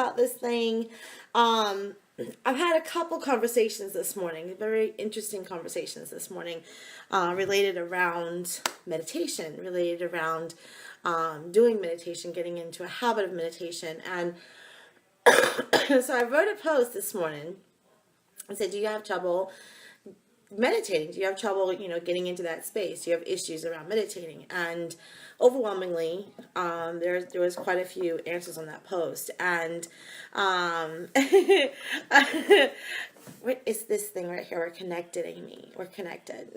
about this thing. I've had a couple conversations this morning, very interesting conversations this morning, related around meditation, related around doing meditation, getting into a habit of meditation. And so I wrote a post this morning. I said, do you have trouble meditating? Do you have trouble, getting into that space? Do you have issues around meditating? And overwhelmingly, there was quite a few answers on that post. And what is this thing right here? We're connected, Amy. We're connected.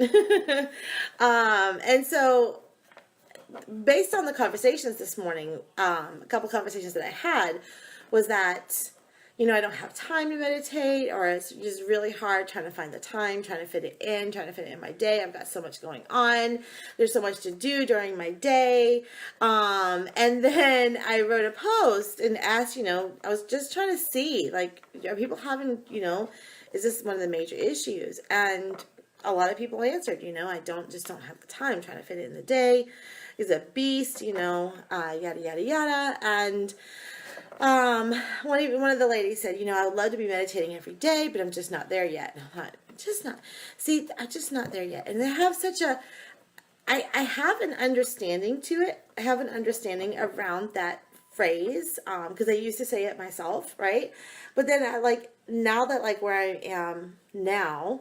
And so based on the conversations this morning, a couple conversations that I had was that, I don't have time to meditate, or it's just really hard trying to find the time, trying to fit it in my day. I've got so much going on. There's so much to do during my day. And then I wrote a post and asked, I was just trying to see, like, are people having, is this one of the major issues? And a lot of people answered, I don't have the time, trying to fit it in the day. Is a beast, yada, yada, yada. And one of the ladies said, I would love to be meditating every day, but I'm just not there yet. And I thought, I'm just not there yet. And I have I have an understanding to it. I have an understanding around that phrase, because I used to say it myself, right? But then now that where I am now,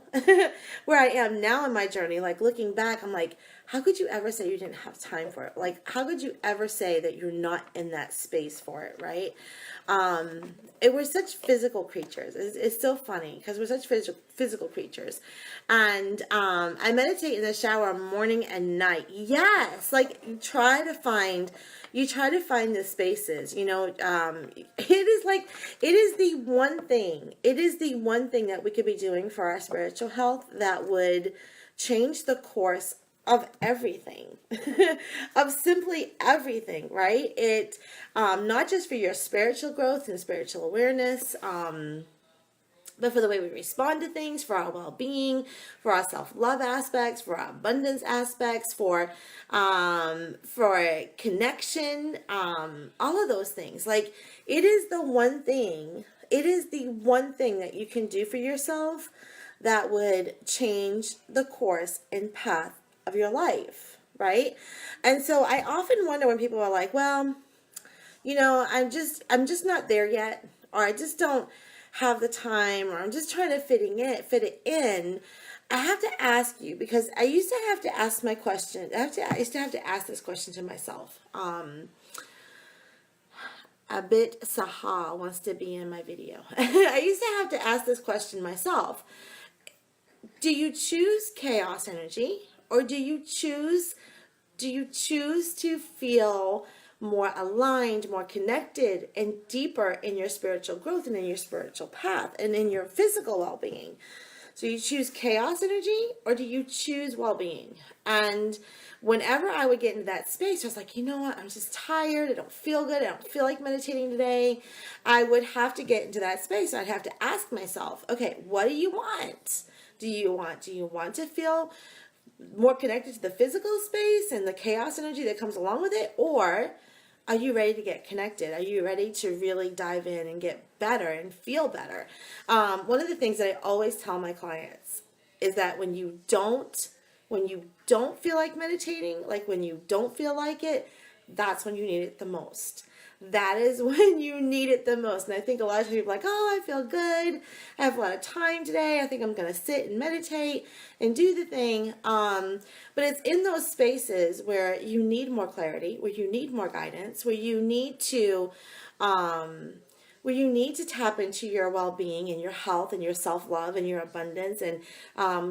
where I am now in my journey, looking back, I'm like, how could you ever say you didn't have time for it? How could you ever say that you're not in that space for it, right? We're such physical creatures. It's so funny because we're such physical creatures. And I meditate in the shower morning and night. Yes, you try to find the spaces. It is the one thing. It is the one thing that we could be doing for our spiritual health that would change the course of everything, of simply everything, right? It, not just for your spiritual growth and spiritual awareness, but for the way we respond to things, for our well-being, for our self-love aspects, for our abundance aspects, for connection, all of those things. It is the one thing, that you can do for yourself that would change the course and path of your life, right? And so I often wonder when people are like, well, I'm just not there yet, or I just don't have the time, or I'm just trying to fit it in. I have to ask you, because I used to have to ask my question. I used to have to ask this question to myself. Abit Saha wants to be in my video. I used to have to ask this question myself. Do you choose chaos energy, or do you choose to feel more aligned, more connected, and deeper in your spiritual growth and in your spiritual path and in your physical well-being? So you choose chaos energy, or do you choose well-being? And whenever I would get into that space, I was like, you know what? I'm just tired. I don't feel good. I don't feel like meditating today. I would have to get into that space. I'd have to ask myself, okay, what do you want? Do you want to feel more connected to the physical space and the chaos energy that comes along with it? Or are you ready to get connected? Are you ready to really dive in and get better and feel better? One of the things that I always tell my clients is that when you don't feel like meditating, when you don't feel like it, that's when you need it the most. That is when you need it the most. And I think a lot of people are like, oh, I feel good. I have a lot of time today. I think I'm going to sit and meditate and do the thing. But it's in those spaces where you need more clarity, where you need more guidance, where you need to tap into your well-being and your health and your self-love and your abundance and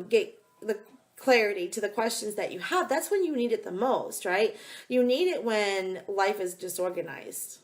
get the clarity to the questions that you have. That's when you need it the most, right? You need it when life is disorganized.